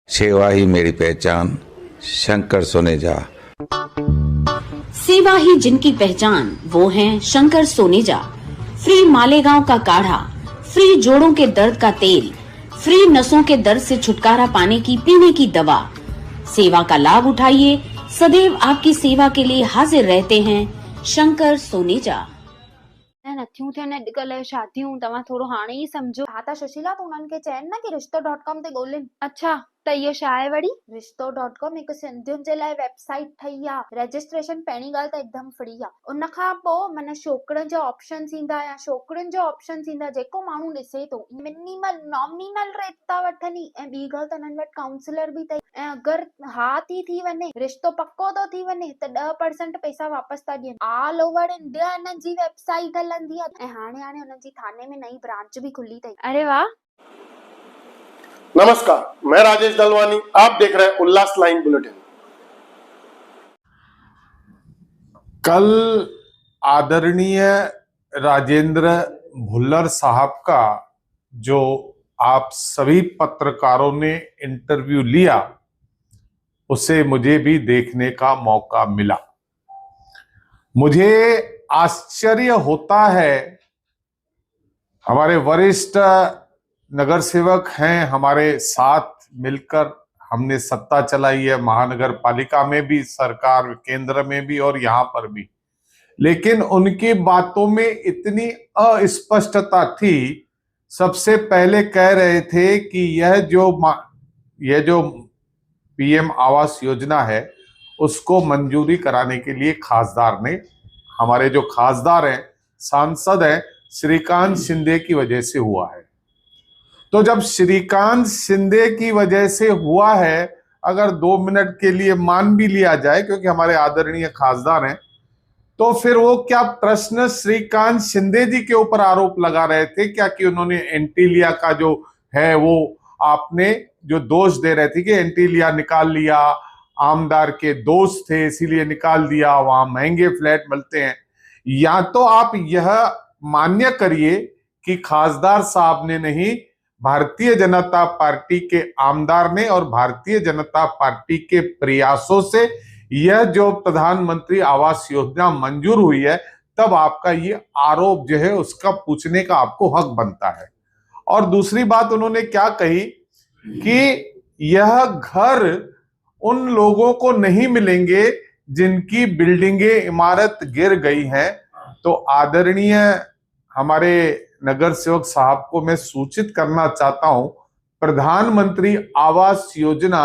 सेवा ही मेरी पहचान, शंकर सोनेजा। सेवा ही जिनकी पहचान, वो हैं शंकर सोनेजा। फ्री मालेगांव का काढ़ा, फ्री जोड़ों के दर्द का तेल, फ्री नसों के दर्द से छुटकारा पाने की पीने की दवा। सेवा का लाभ उठाइए, सदैव आपकी सेवा के लिए हाजिर रहते हैं शंकर सोनेजा। नथियूं थियनि अॼुकल्ह शादियूं तव्हां थोरो हाणे ई सम्झो। हा त सुशीला तूं उन्हनि खे चइनि न कि रिश्तो.com ते ॻोल्हिनि। अच्छा त इहो छा आहे वरी? रिश्तो.com हिकु सिंधियुनि जे लाइ वेबसाइट ठही आहे। रजिस्ट्रेशन पहिरीं ॻाल्हि त हिकदमि फ्री आहे। उन खां पोइ माना छोकिरनि जा ऑप्शन्स ईंदा या छोकिरियुनि जा ऑप्शन्स ईंदा, जेको माण्हू ॾिसे थो। मिनिमल नॉमिनल रेट था वठनि ऐं ॿी ॻाल्हि त हिननि वटि काउंसलर बि अथई। ऐं अगरि हा थी वञे, रिश्तो पको थो थी वञे त 10% पैसा वापसि था ॾियनि। ऑल ओवर इंडिया हिननि जी वेबसाइट हलंदी आहे ऐं हाणे हुननि जी थाने में नई ब्रांच भी खुली अथई। अरे वाह। नमस्कार, मैं राजेश दलवानी, आप देख रहे हैं उल्लास लाइन बुलेटिन। कल आदरणीय राजेंद्र भुल्लर साहब का जो आप सभी पत्रकारों ने इंटरव्यू लिया, उसे मुझे भी देखने का मौका मिला। मुझे आश्चर्य होता है, हमारे वरिष्ठ नगर सेवक हैं, हमारे साथ मिलकर हमने सत्ता चलाई है, महानगर पालिका में भी, सरकार केंद्र में भी और यहाँ पर भी, लेकिन उनकी बातों में इतनी अस्पष्टता थी। सबसे पहले कह रहे थे कि यह जो पीएम आवास योजना है उसको मंजूरी कराने के लिए खासदार ने, हमारे जो खासदार हैं, सांसद हैं, श्रीकांत शिंदे की वजह से हुआ है। तो जब श्रीकांत शिंदे की वजह से हुआ है, अगर 2 मिनट के लिए मान भी लिया जाए क्योंकि हमारे आदरणीय खासदार हैं, तो फिर वो क्या प्रश्न श्रीकांत शिंदे जी के ऊपर आरोप लगा रहे थे क्या कि उन्होंने एंटीलिया का जो है वो आपने जो दोष दे रहे थे कि एंटीलिया निकाल लिया, आमदार के दोस्त थे इसीलिए निकाल दिया, वहां महंगे फ्लैट मिलते हैं। या तो आप यह मान्य करिए कि खासदार साहब ने नहीं, भारतीय जनता पार्टी के आमदार ने और भारतीय जनता पार्टी के प्रयासों से यह जो प्रधानमंत्री आवास योजना मंजूर हुई है, तब आपका ये आरोप जो है उसका पूछने का आपको हक बनता है। और दूसरी बात उन्होंने क्या कही कि यह घर उन लोगों को नहीं मिलेंगे जिनकी बिल्डिंगें, इमारत गिर गई हैं। तो आदरणीय हमारे नगर सेवक साहब को मैं सूचित करना चाहता हूं, प्रधानमंत्री आवास योजना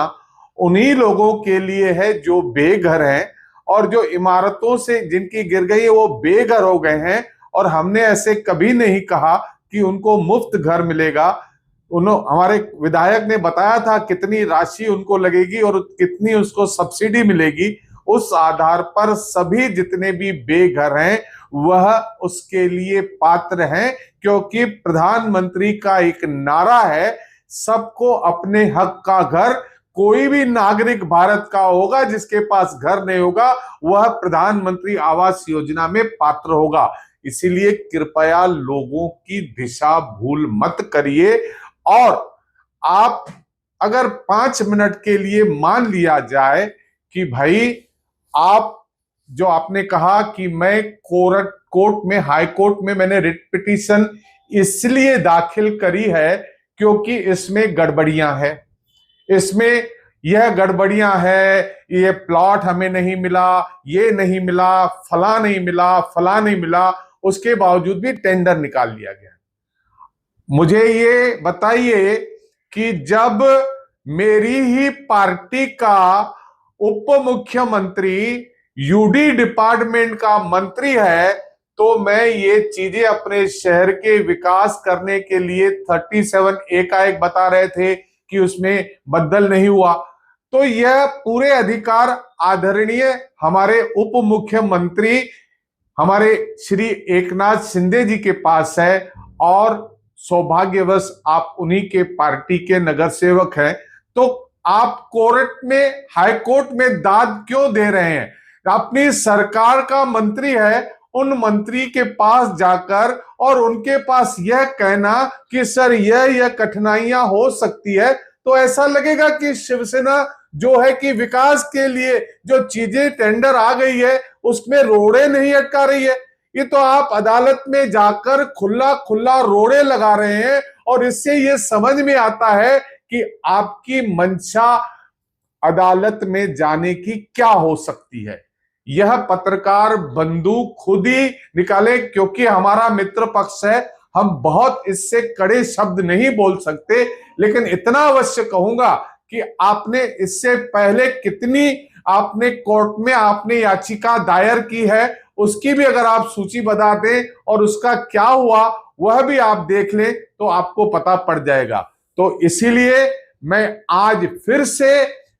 उन्हीं लोगों के लिए है जो बेघर हैं और जो इमारतों से जिनकी गिर गई है वो बेघर हो गए हैं। और हमने ऐसे कभी नहीं कहा कि उनको मुफ्त घर मिलेगा। हमारे विधायक ने बताया था कितनी राशि उनको लगेगी और कितनी उसको सब्सिडी मिलेगी। उस आधार पर सभी जितने भी बेघर हैं वह उसके लिए पात्र हैं, क्योंकि प्रधानमंत्री का एक नारा है, सबको अपने हक का घर। कोई भी नागरिक भारत का होगा जिसके पास घर नहीं होगा वह प्रधानमंत्री आवास योजना में पात्र होगा। इसीलिए कृपया लोगों की दिशा भूल मत करिए। और आप अगर 5 मिनट के लिए मान लिया जाए कि भाई आप जो आपने कहा कि मैं कोर्ट में, हाई कोर्ट में मैंने रिट पिटीशन इसलिए दाखिल करी है क्योंकि इसमें गड़बड़ियां हैं, इसमें यह गड़बड़ियां है, ये प्लॉट हमें नहीं मिला, ये नहीं मिला, फला नहीं मिला, फला नहीं मिला, उसके बावजूद भी टेंडर निकाल लिया गया। मुझे ये बताइए कि जब मेरी ही पार्टी का उप मुख्यमंत्री यूडी डिपार्टमेंट का मंत्री है, तो मैं ये चीजें अपने शहर के विकास करने के लिए 37A का एक बता रहे थे कि उसमें बदल नहीं हुआ। तो यह पूरे अधिकार आदरणीय हमारे उप मुख्यमंत्री हमारे श्री एकनाथ शिंदे जी के पास है और सौभाग्यवश आप उन्हीं के पार्टी के नगर सेवक हैं। तो आप कोर्ट में, हाई कोर्ट में दाद क्यों दे रहे हैं? अपनी सरकार का मंत्री है, उन मंत्री के पास जाकर और उनके पास यह कहना कि सर यह कठिनाइयां हो सकती है, तो ऐसा लगेगा कि शिवसेना जो है कि विकास के लिए जो चीजें टेंडर आ गई है उसमें रोड़े नहीं अटका रही है। ये तो आप अदालत में जाकर खुला खुला रोड़े लगा रहे हैं और इससे ये समझ में आता है कि आपकी मंशा अदालत में जाने की क्या हो सकती है। यह पत्रकार बंदूक खुद ही निकाले, क्योंकि हमारा मित्र पक्ष है, हम बहुत इससे कड़े शब्द नहीं बोल सकते, लेकिन इतना अवश्य कहूंगा कि आपने इससे पहले कितनी आपने कोर्ट में आपने याचिका दायर की है उसकी भी अगर आप सूची बता दें और उसका क्या हुआ वह भी आप देख लें तो आपको पता पड़ जाएगा। तो इसीलिए मैं आज फिर से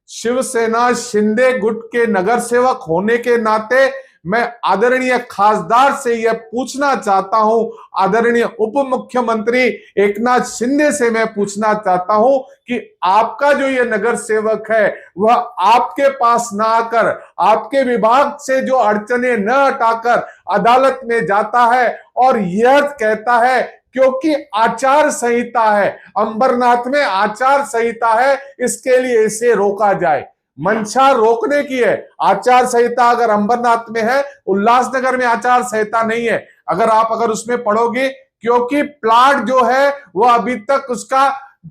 शिवसेना शिंदे गुट के नगर सेवक होने के नाते मैं आदरणीय खासदार से यह पूछना चाहता हूं, आदरणीय उप मुख्यमंत्री एकनाथ शिंदे से मैं पूछना चाहता हूं कि आपका जो ये नगर सेवक है वह आपके पास ना आकर आपके विभाग से जो अड़चने न हटाकर अदालत में जाता है और यह कहता है क्योंकि आचार संहिता है, अंबरनाथ में आचार संहिता है, इसके लिए इसे रोका जाए। मंशा रोकने की है। आचार संहिता अगर अंबरनाथ में है, उल्लासनगर में आचार संहिता नहीं है। अगर उसमें पढ़ोगे, क्योंकि प्लाट जो है वह अभी तक उसका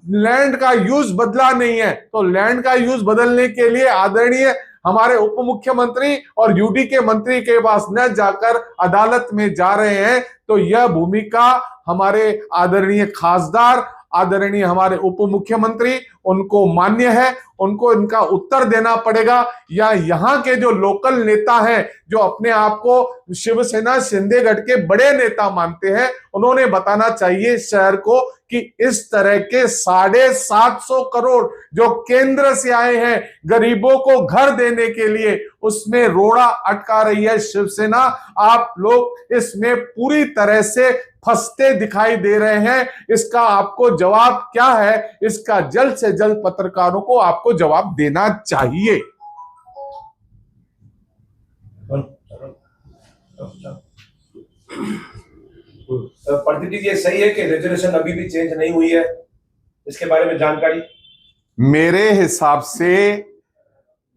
लैंड का यूज बदला नहीं है, तो लैंड का यूज बदलने के लिए आदरणीय हमारे उप मुख्यमंत्री और यूडी के मंत्री के पास न जाकर अदालत में जा रहे हैं। तो यह भूमिका हमारे आदरणीय खासदार, आदरणीय हमारे उप मुख्यमंत्री, उनको मान्य है, उनको इनका उत्तर देना पड़ेगा। या यहाँ के जो लोकल नेता हैं जो अपने आप को शिवसेना शिंदे गढ़ के बड़े नेता मानते हैं, उन्होंने बताना चाहिए शहर को कि इस तरह के 750 करोड़ जो केंद्र से आए हैं गरीबों को घर देने के लिए, उसमें रोड़ा अटका रही है शिवसेना। आप लोग इसमें पूरी तरह से फंसते दिखाई दे रहे हैं। इसका आपको जवाब क्या है, इसका जल्द से जल्द पत्रकारों को आपको जवाब देना चाहिए। प्रदीप जी, ये सही है कि रेजोल्यूशन अभी भी चेंज नहीं हुई है? इसके बारे में जानकारी। मेरे हिसाब से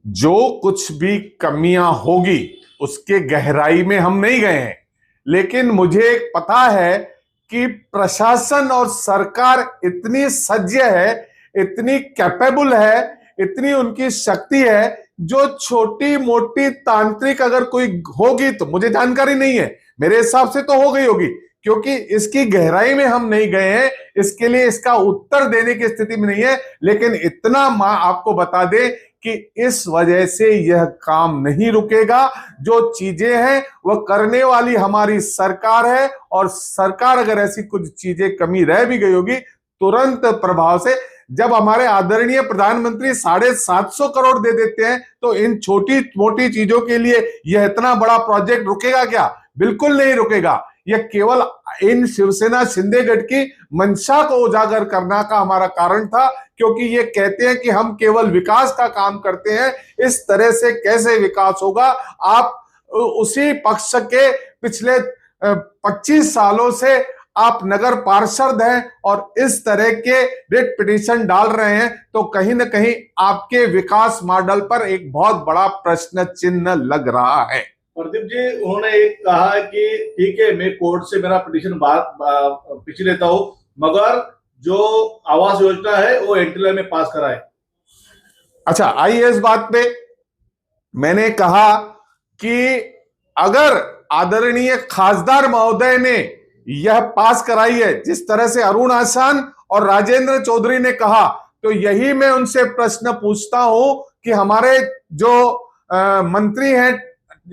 जो कुछ भी कमियां होगी उसके गहराई में हम नहीं गए हैं, लेकिन मुझे पता है कि प्रशासन और सरकार इतनी सज्ज है, इतनी कैपेबल है, इतनी उनकी शक्ति है, जो छोटी मोटी तांत्रिक अगर कोई होगी, तो मुझे जानकारी नहीं है, मेरे हिसाब से तो हो गई होगी, क्योंकि इसकी गहराई में हम नहीं गए हैं, इसके लिए इसका उत्तर देने की स्थिति में नहीं है। लेकिन इतना आपको बता दें कि इस वजह से यह काम नहीं रुकेगा। जो चीजें हैं वह करने वाली हमारी सरकार है, और सरकार अगर ऐसी कुछ चीजें कमी रह भी गई होगी, तुरंत प्रभाव से जब हमारे आदरणीय प्रधानमंत्री 750 करोड़ दे देते हैं, तो इन छोटी मोटी चीजों के लिए यह इतना बड़ा प्रोजेक्ट रुकेगा क्या? बिल्कुल नहीं रुकेगा। यह केवल इन शिवसेना शिंदे गढ़ की मंशा को उजागर करना का हमारा कारण था, क्योंकि ये कहते हैं कि हम केवल विकास का काम करते हैं। इस तरह से कैसे विकास होगा? आप उसी पक्ष के पिछले 25 सालों से आप नगर पार्षद हैं और इस तरह के रिट पिटीशन डाल रहे हैं, तो कहीं ना कहीं आपके विकास मॉडल पर एक बहुत बड़ा प्रश्न चिन्ह लग रहा है। प्रदीप जी, उन्होंने एक कहा कि ठीक है, मैं कोर्ट से मेरा पिटीशन पीछ लेता हूं, मगर जो आवास योजना है वो एंटीला में पास कराए। अच्छा, आइए इस बात पे मैंने कहा कि अगर आदरणीय खासदार महोदय ने यह पास कराई है, जिस तरह से अरुण आसान और राजेंद्र चौधरी ने कहा, तो यही मैं उनसे प्रश्न पूछता हूं कि हमारे जो मंत्री हैं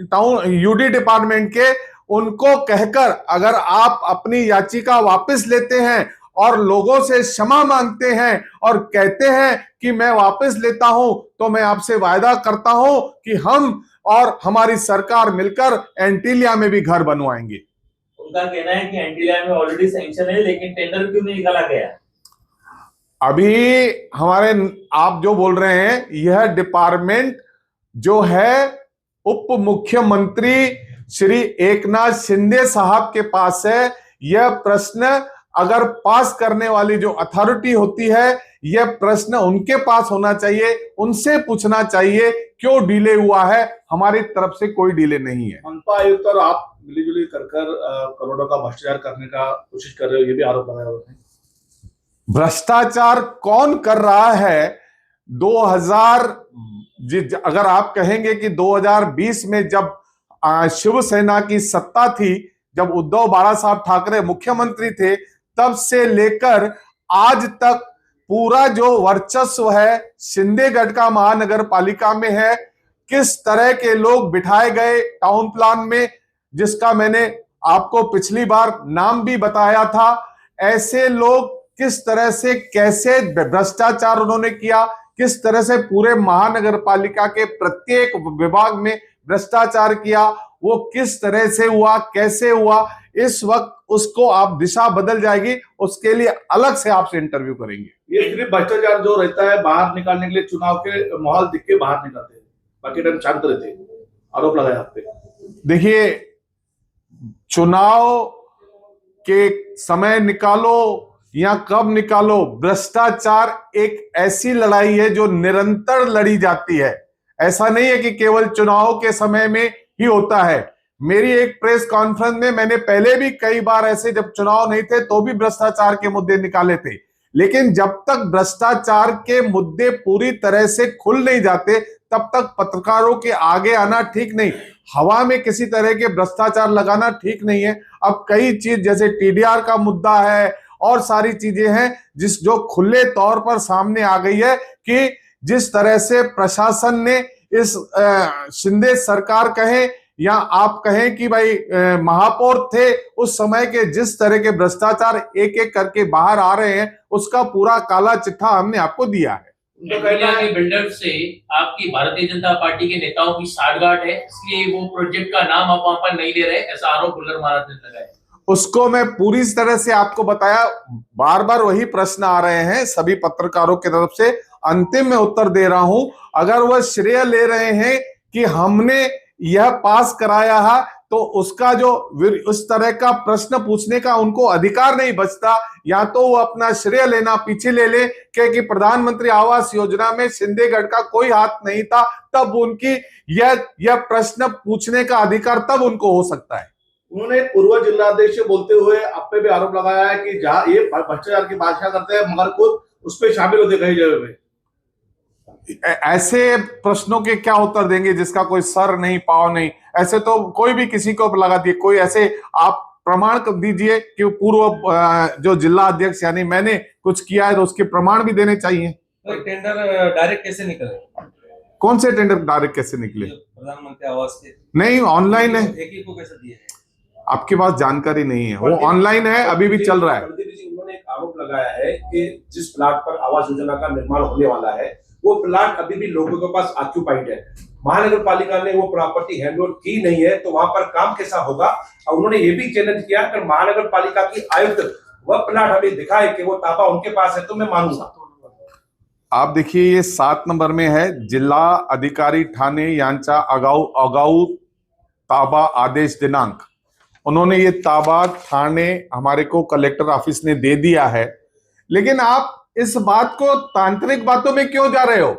टाउन यूडी डिपार्टमेंट के, उनको कहकर अगर आप अपनी याचिका वापस लेते हैं और लोगों से क्षमा मांगते हैं और कहते हैं कि मैं वापस लेता हूं, तो मैं आपसे वायदा करता हूं कि हम और हमारी सरकार मिलकर एंटीलिया में भी घर बनवाएंगे। उनका कहना है कि एंटीलिया में ऑलरेडी सैंक्शन है, लेकिन टेंडर क्यों नहीं निकाला गया? अभी हमारे आप जो बोल रहे हैं, यह डिपार्टमेंट जो है उप मुख्यमंत्री श्री एकनाथ शिंदे साहब के पास है। यह प्रश्न अगर पास करने वाली जो अथॉरिटी होती है यह प्रश्न उनके पास होना चाहिए, उनसे पूछना चाहिए क्यों डिले हुआ है। हमारी तरफ से कोई डिले नहीं है। मनपा आयुक्त और आप मिलीजुली कर करोड़ों का भ्रष्टाचार करने का कोशिश कर रहे हो, ये भी आरोप लगाया हुआ है। भ्रष्टाचार कौन कर रहा है? 2000 अगर आप कहेंगे कि 2020 में जब शिवसेना की सत्ता थी, जब उद्धव बाला साहब ठाकरे मुख्यमंत्री थे, तब से लेकर आज तक पूरा जो वर्चस्व है शिंदेगढ़ का महानगर पालिका में है। किस तरह के लोग बिठाए गए टाउन प्लान में, जिसका मैंने आपको पिछली बार नाम भी बताया था। ऐसे लोग किस तरह से, कैसे भ्रष्टाचार उन्होंने किया, किस तरह से पूरे महानगर पालिका के प्रत्येक विभाग में भ्रष्टाचार किया, वो किस तरह से हुआ, कैसे हुआ, इस वक्त उसको आप दिशा बदल जाएगी, उसके लिए अलग से आपसे इंटरव्यू करेंगे। ये सिर्फ भ्रष्टाचार जो रहता है बाहर निकालने के लिए चुनाव के माहौल दिख के बाहर निकालते हैं, बाकी टाइम शांत रहते हैं, आरोप लगाया आप पे। देखिए, चुनाव के समय निकालो या कब निकालो, भ्रष्टाचार एक ऐसी लड़ाई है जो निरंतर लड़ी जाती है। ऐसा नहीं है कि केवल चुनाव के समय में ही होता है। मेरी एक प्रेस कॉन्फ्रेंस में मैंने पहले भी कई बार ऐसे, जब चुनाव नहीं थे तो भी भ्रष्टाचार के मुद्दे निकाले थे, लेकिन जब तक भ्रष्टाचार के मुद्दे पूरी तरह से खुल नहीं जाते तब तक पत्रकारों के आगे आना ठीक नहीं, हवा में किसी तरह के भ्रष्टाचार लगाना ठीक नहीं है। अब कई चीज जैसे टीडीआर का मुद्दा है और सारी चीजें हैं जो खुले तौर पर सामने आ गई है कि जिस तरह से प्रशासन ने इस शिंदे सरकार कहें या आप कहें कि भाई महापौर थे उस समय के, जिस तरह के भ्रष्टाचार एक एक करके बाहर आ रहे हैं, उसका पूरा काला चिट्ठा हमने आपको दिया है। एंटीलिया के बिल्डर से आपकी भारतीय जनता पार्टी के नेताओं की साठगांठ है, इसलिए वो प्रोजेक्ट का नाम आप वहां पर नहीं ले रहे, ऐसा आरोप गुल्लर महाराज ने लगाया। उसको मैं पूरी तरह से आपको बताया, बार बार वही प्रश्न आ रहे हैं सभी पत्रकारों की तरफ से, अंतिम में उत्तर दे रहा हूं। अगर वह श्रेय ले रहे हैं कि हमने यह पास कराया है, तो उसका जो उस तरह का प्रश्न पूछने का उनको अधिकार नहीं बचता। या तो वो अपना श्रेय लेना पीछे ले ले कि प्रधानमंत्री आवास योजना में शिंदेगढ़ का कोई हाथ नहीं था, तब उनकी यह प्रश्न पूछने का अधिकार तब उनको हो सकता है। उन्होंने पूर्व जिलाध्यक्ष से बोलते हुए आप पे भी आरोप लगाया है कि जहां ये भ्रष्टाचार की बादशाह करते हैं मगर खुद उस पर शामिल होते कई जगह पे। ऐसे प्रश्नों के क्या उत्तर देंगे जिसका कोई सर नहीं पाव नहीं? ऐसे तो कोई भी किसी को लगा दिए, कोई ऐसे आप प्रमाण दीजिए कि पूर्व जो जिला अध्यक्ष यानी मैंने कुछ किया है तो उसके प्रमाण भी देने चाहिए। तो टेंडर डायरेक्ट कैसे निकले? कौन से टेंडर डायरेक्ट कैसे निकले? प्रधानमंत्री आवास के नहीं, ऑनलाइन है। एक को कैसे दिए? आपके पास जानकारी नहीं है, वो ऑनलाइन है, अभी भी चल रहा है। उन्होंने एक आरोप लगाया है कि जिस प्लाट पर आवास योजना का निर्माण होने वाला है वो प्लाट अभी भी लोगों के पास ऑक्यूपाइड है, महानगर पालिका ने वो प्रॉपर्टी हैंडओवर की नहीं है, तो वहां पर काम कैसा होगा? और उन्होंने ये भी चैलेंज किया कि महानगर पालिका की आयुक्त वह प्लाट हमें दिखाए कि वो ताबा उनके पास है तो मैं मानूंगा। आप देखिए, ये 7 नंबर में है, जिला अधिकारी ठाणे यांचा आगाऊ ताबा आदेश दिनांक। उन्होंने ये ताबा ठाणे हमारे को कलेक्टर ऑफिस ने दे दिया है, लेकिन आप इस बात को तांत्रिक बातों में क्यों जा रहे हो?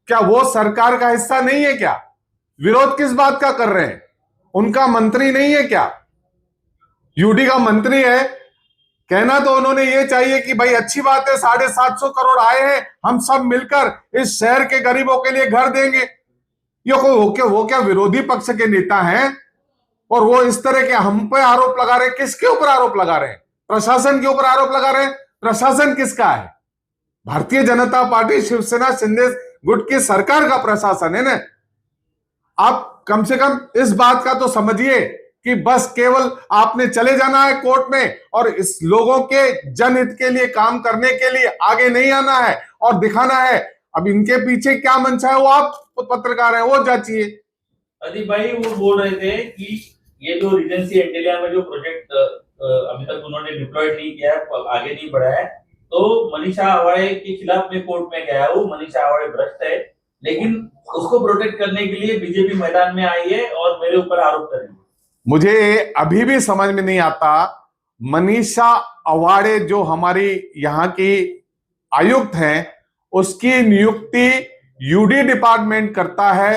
क्या वो सरकार का हिस्सा नहीं है क्या? विरोध किस बात का कर रहे हैं? उनका मंत्री नहीं है क्या? यूडी का मंत्री है। कहना तो उन्होंने ये चाहिए कि भाई अच्छी बात है, 750 करोड़ आए हैं, हम सब मिलकर इस शहर के गरीबों के लिए घर देंगे। ये वो क्या विरोधी पक्ष के नेता हैं? और वो इस तरह के हम पे आरोप लगा रहे हैं। किसके ऊपर आरोप लगा रहे हैं? प्रशासन के ऊपर आरोप लगा रहे हैं। प्रशासन किसका है? भारतीय जनता पार्टी शिवसेना शिंदे गुट की सरकार का प्रशासन है ना। आप कम से कम इस बात का तो समझिए कि बस केवल आपने चले जाना है कोर्ट में और इस लोगों के जनहित के लिए काम करने के लिए आगे नहीं आना है और दिखाना है। अब इनके पीछे क्या मंशा है वो आप पत्रकार हैं, वो जांचिए। अदीप भाई वो बोल रहे थे कि ये जो रीजेंसी एंटीलिया में जो प्रोजेक्ट अभी तक उन्होंने डिप्लॉयड नहीं किया है, आगे नहीं बढ़ा है, तो मनीषा आवाड़े के खिलाफ में कोर्ट में गया हूँ। मनीषा आवाड़े भ्रष्ट है, लेकिन उसको प्रोटेक्ट करने के लिए बीजेपी मैदान में आई है और मेरे ऊपर आरोप करेंगे। मुझे अभी भी समझ में नहीं आता, मनीषा आवाड़े जो हमारी यहाँ की आयुक्त हैं उसकी नियुक्ति यूडी डिपार्टमेंट करता है।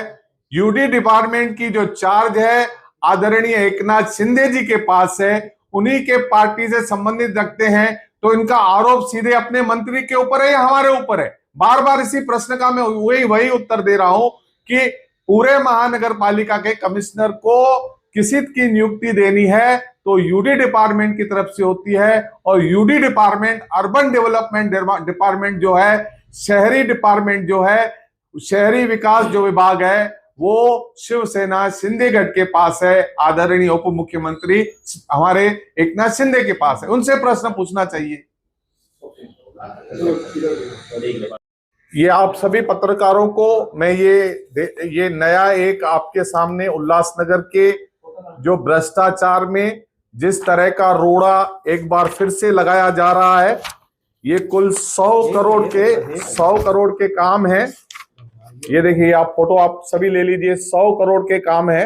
यूडी डिपार्टमेंट की जो चार्ज है आदरणीय एकनाथ शिंदे जी के पास है, उन्हीं के पार्टी से संबंधित रखते हैं, तो इनका आरोप सीधे अपने मंत्री के ऊपर है या हमारे ऊपर है? बार बार इसी प्रश्न का मैं वही उत्तर दे रहा हूं कि पूरे महानगर पालिका के कमिश्नर को किसी की नियुक्ति देनी है तो यूडी डिपार्टमेंट की तरफ से होती है, और UD department urban development department जो है, शहरी डिपार्टमेंट जो है, शहरी विकास जो विभाग है वो शिवसेना शिंदेगढ़ के पास है, आदरणीय उप मुख्यमंत्री हमारे एकनाथ शिंदे के पास है, उनसे प्रश्न पूछना चाहिए। ये आप सभी पत्रकारों को मैं ये नया एक आपके सामने उल्लासनगर के जो भ्रष्टाचार में जिस तरह का रोड़ा एक बार फिर से लगाया जा रहा है, ये कुल 100 करोड़ के काम है। ये देखिए, आप फोटो आप सभी ले लीजिए, 100 करोड़ के काम है।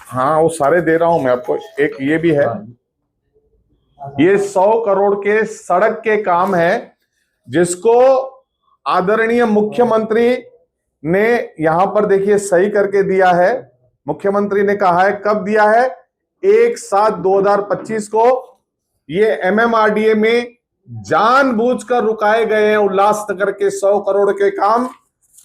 हाँ, वो सारे दे रहा हूं मैं आपको, एक ये भी है। ये 100 करोड़ के सड़क के काम है जिसको आदरणीय मुख्यमंत्री ने यहां पर देखिए सही करके दिया है। मुख्यमंत्री ने कहा है, कब दिया है? 1/7/2025 को। ये एमएमआरडीए में जानबूझकर रुकाए गए हैं उल्लासनगर के 100 करोड़ के काम,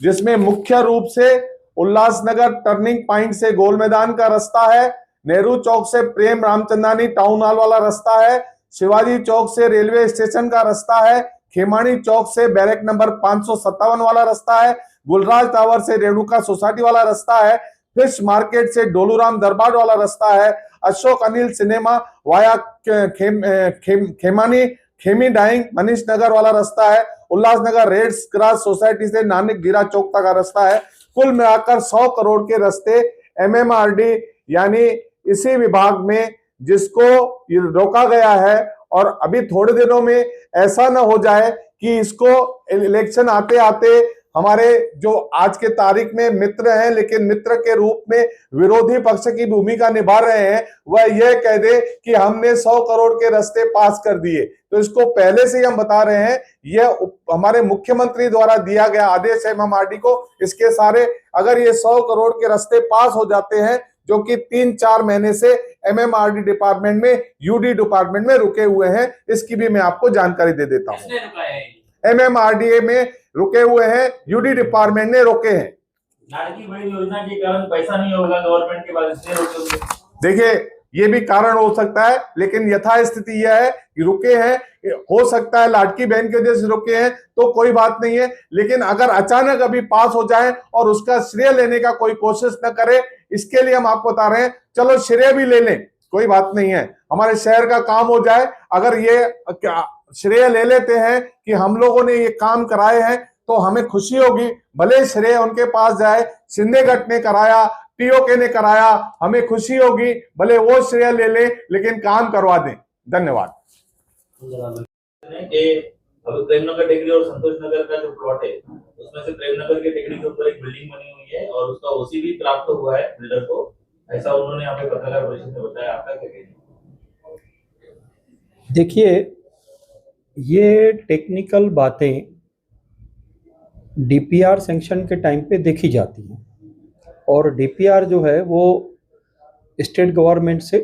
जिसमें मुख्य रूप से उल्लासनगर टर्निंग पॉइंट से गोल मैदान का रास्ता है, नेहरू चौक से प्रेम रामचंदानी टाउन हॉल वाला रास्ता है, शिवाजी चौक से रेलवे स्टेशन का रास्ता है, खेमानी चौक से बैरक नंबर 557 वाला रास्ता है, गुलराज टावर से रेणुका सोसाइटी वाला रास्ता है, फिश मार्केट से डोलूराम दरबार वाला रास्ता है, Ashok Anil cinema via Khemi dyeing Manish Nagar वाला रास्ता है, उल्लासनगर रेड क्रॉस सोसाइटी से नानक गिरा चौक तक का रास्ता है। कुल मिलाकर 100 करोड़ के रास्ते एमएमआरडी यानी इसी विभाग में जिसको रोका गया है, और अभी थोड़े दिनों में ऐसा ना हो जाए कि इसको इलेक्शन आते आते हमारे जो आज के तारीख में मित्र हैं लेकिन मित्र के रूप में विरोधी पक्ष की भूमिका निभा रहे हैं, वह यह कह दे कि हमने 100 करोड़ के रास्ते पास कर दिए। तो इसको पहले से ही हम बता रहे हैं, यह हमारे मुख्यमंत्री द्वारा दिया गया आदेश है एमएमआरडी को। इसके सारे अगर ये 100 करोड़ के रास्ते पास हो जाते हैं, जो कि 3-4 महीने से एमएमआरडी डिपार्टमेंट में यूडी डिपार्टमेंट में रुके हुए हैं, इसकी भी मैं आपको जानकारी दे देता हूँ। एमएमआरडीए में रुके हुए हैं, यूडी डिपार्टमेंट ने रोके हैं। लाड़की बहन योजना के कारण पैसा नहीं होगा गवर्नमेंट के पास, इसलिए रोके हुए। देखिए, ये भी कारण हो सकता है, लेकिन यथास्थिति यह है कि रुके हैं। हो सकता है लाड़की बहन की वजह से रुके हैं, तो कोई बात नहीं है, लेकिन अगर अचानक अभी पास हो जाए और उसका श्रेय लेने का कोई कोशिश न करे, इसके लिए हम आपको बता रहे हैं, चलो श्रेय भी ले लें, कोई बात नहीं है, हमारे शहर का काम हो जाए। अगर ये श्रेय ले लेते हैं कि हम लोगों ने ये काम कराए हैं, तो हमें खुशी होगी, भले श्रेय उनके पास जाए, शिंदेगढ़ ने कराया, टीओके ने कराया, हमें खुशी होगी, भले वो श्रेय ले ले, लेकिन काम करवा दें। धन्यवाद। अभी प्रेमनगर टेकरी और संतोष नगर का जो प्लॉट है, उसमें से प्रेमनगर के टेकरी के ऊपर एक बिल्डिंग बनी हुई है और उसका ओसी भी प्राप्त हुआ है बिल्डर को, ऐसा उन्होंने हमें पत्रकार परिषद में बताया। आपका क्या कहना है? देखिए, ये टेक्निकल बातें डीपीआर सैंक्शन के टाइम पे देखी जाती हैं, और डीपीआर जो है वो स्टेट गवर्नमेंट से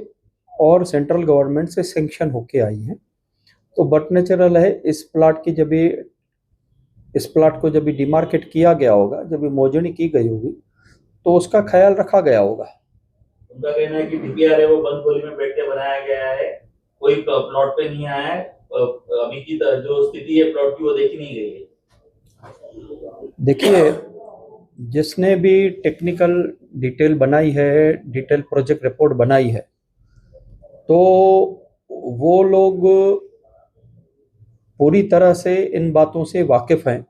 और सेंट्रल गवर्नमेंट से सैंक्शन होके आई है। तो बट नेचुरल है, इस प्लाट को जब भी डिमार्केट किया गया होगा, जब भी मोजणी की गई होगी, तो उसका ख्याल रखा गया होगा। उनका कहना है कि डीपीआर है वो बंद गोली में बैठ के बनाया गया है, कोई प्लॉट पे नहीं आया है, अभी की जो स्थिति है प्लॉट की वो देखी नहीं गई है। देखिए, जिसने भी टेक्निकल डिटेल बनाई है, डिटेल प्रोजेक्ट रिपोर्ट बनाई है, तो वो लोग पूरी तरह से इन बातों से वाकिफ़ हैं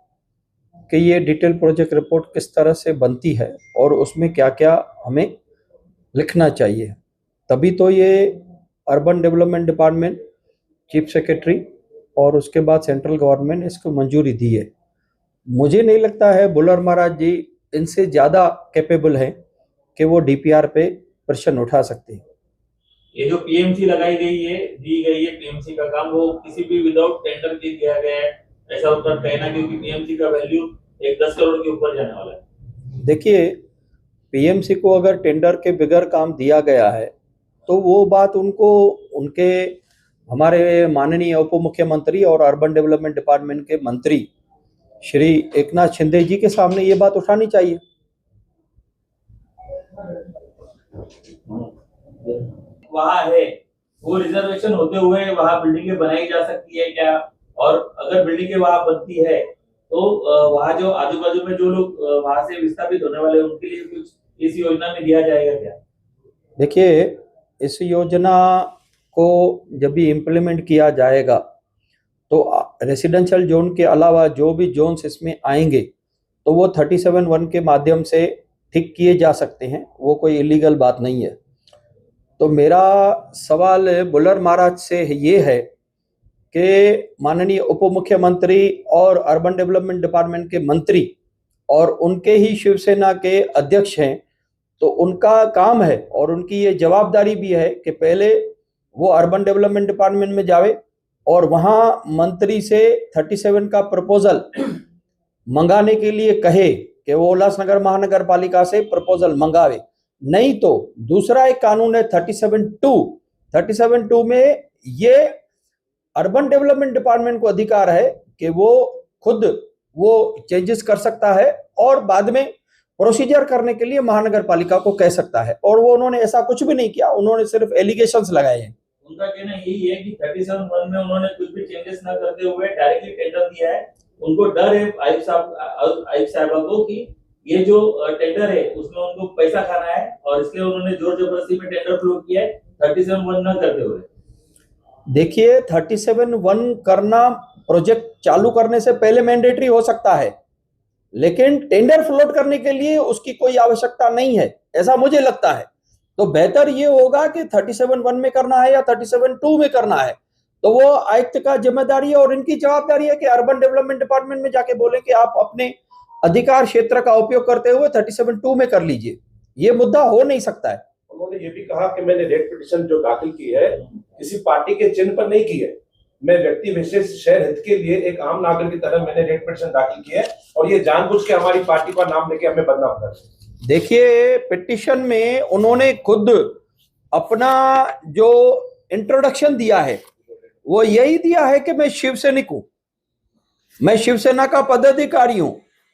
कि ये डिटेल प्रोजेक्ट रिपोर्ट किस तरह से बनती है और उसमें क्या क्या हमें लिखना चाहिए। तभी तो ये urban development department, chief secretary और उसके बाद सेंट्रल गवर्नमेंट इसको मंजूरी दी है। मुझे नहीं लगता है बुलर महाराज जी इनसे ज़्यादा कैपेबल हैं कि वो डीपीआर पे प्रश्न उठा सकते हैं। ये जो पीएमसी लगाई गई है, दी गई है पीएमसी का काम, वो किसी भी विदाउट टेंडर के दिया गया है, ऐसा उत्तर कहना, क्योंकि पीएमसी का वैल्यू एक 10 करोड़ के ऊपर जाने वाला है। देखिए, पीएमसी को अगर टेंडर के बगैर काम दिया गया है तो वो बात उनको उनके हमारे माननीय उप मुख्यमंत्री और अर्बन डेवलपमेंट डिपार्टमेंट के मंत्री श्री एकनाथ शिंदे जी के सामने ये बात उठानी चाहिए। वहाँ है, वो रिजर्वेशन होते हुए वहाँ बिल्डिंगें बनाई जा सकती है क्या? और अगर बिल्डिंगें वहाँ बनती है तो वहाँ जो आजू बाजू में जो लोग वहाँ से विस्थापित होने वाले उनके लिए कुछ इस योजना में दिया जाएगा क्या? देखिए, इस योजना को जब भी इम्प्लीमेंट किया जाएगा तो रेसिडेंशियल जोन के अलावा जो भी जोन्स इसमें आएंगे तो वो 37(1) के माध्यम से ठीक किए जा सकते हैं, वो कोई इलीगल बात नहीं है। तो मेरा सवाल बुल्लर महाराज से ये है कि माननीय उप मुख्यमंत्री और अर्बन डेवलपमेंट डिपार्टमेंट के मंत्री और उनके ही शिवसेना के अध्यक्ष हैं, तो उनका काम है और उनकी ये जवाबदारी भी है कि पहले वो अर्बन डेवलपमेंट डिपार्टमेंट में जावे और वहाँ मंत्री से 37 का प्रपोजल मंगाने के लिए कहे कि वो उल्लासनगर महानगर पालिका से प्रपोजल मंगावे। नहीं तो दूसरा एक कानून है 37(2) में ये अर्बन डेवलपमेंट डिपार्टमेंट को अधिकार है कि वो खुद वो चेंजेस कर सकता है और बाद में प्रोसीजर करने के लिए महानगर पालिका को कह सकता है, और वो उन्होंने ऐसा कुछ भी नहीं किया, उन्होंने सिर्फ एलिगेशंस लगाए हैं। उनका कहना यही है कि 37(1) में उन्होंने कुछ भी चेंजेस ना करते हुए डायरेक्टली टेंडर दिया है। उनको डर है आयुक्त साहब को कि ये जो टेंडर है उसमें उनको पैसा खाना है और इसलिए उन्होंने जोर जबरदस्ती में टेंडर फ्लो किया है 37(1) न करते हुए। देखिए, 37(1) करना प्रोजेक्ट चालू करने से पहले मैंडेटरी हो सकता है, लेकिन टेंडर फ्लोट करने के लिए उसकी कोई आवश्यकता नहीं है, ऐसा मुझे लगता है। तो बेहतर ये होगा कि 37(1) में करना है या 37(2) में करना है, तो वो आयुक्त का जिम्मेदारी है और इनकी जवाबदारी है कि अर्बन डेवलपमेंट डिपार्टमेंट में जाके बोले कि आप अपने अधिकार क्षेत्र का उपयोग करते हुए 37(2) में कर लीजिए। ये मुद्दा हो नहीं सकता है। उन्होंने ये भी कहा कि मैंने रेट पिटीशन जो दाखिल की है किसी पार्टी के चिन्ह पर नहीं की है, मैं व्यक्ति विशेष शहर हित के लिए एक आम नागरिक की तरह मैंने रेट पिटीशन दाखिल की है और ये जानबूझ के हमारी पार्टी का नाम लेके हमें बदनाम कर रहे हैं। देखिए, पिटीशन में उन्होंने खुद अपना जो इंट्रोडक्शन दिया है वो यही दिया है कि मैं शिवसैनिक हूं, मैं शिवसेना का पदाधिकारी हूं।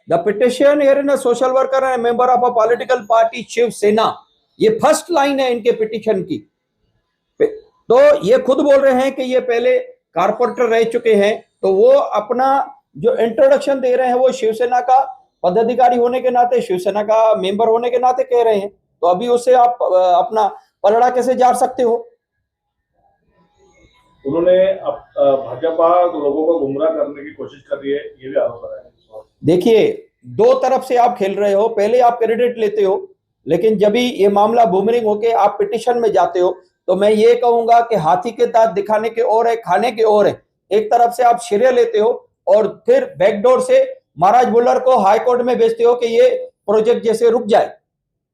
The petition here in social worker and member of a political party Shiv Sena, ये फर्स्ट लाइन है इनके पिटीशन की। तो ये खुद बोल रहे हैं कि ये पहले कारपोरेटर रह चुके हैं, तो वो अपना जो इंट्रोडक्शन दे रहे हैं वो शिवसेना का पदाधिकारी होने के नाते, शिवसेना का मेंबर होने के नाते कह रहे हैं। तो अभी उससे आप अपना पलड़ा कैसे जार सकते हो? उन्होंने भाजपा लोगों को गुमराह करने की कोशिश कर रही है, ये भी आरोप लगाया है। देखिए, दो तरफ से आप खेल रहे हो, पहले आप क्रेडिट लेते हो, लेकिन जब भी ये मामला बूमरिंग होके आप पिटीशन में जाते हो तो मैं ये कहूंगा कि हाथी के दांत दिखाने के और है, खाने के और है। एक तरफ से आप श्रेय लेते हो और फिर बैकडोर से महाराज बुल्लर को हाई कोर्ट में भेजते हो कि ये प्रोजेक्ट जैसे रुक जाए।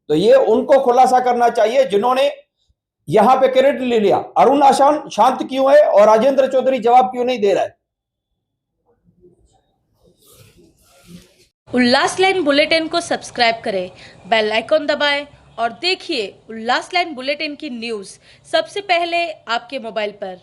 तो ये उनको खुलासा करना चाहिए जिन्होंने यहां पे क्रेडिट ले लिया। अरुण आशान शांत क्यों है और राजेंद्र चौधरी जवाब क्यों नहीं दे रहा है? उल्लास लाइन बुलेटिन को सब्सक्राइब करें, बेल आइकॉन दबाएं और देखिए उल्लास लाइन बुलेटिन की न्यूज़ सबसे पहले आपके मोबाइल पर।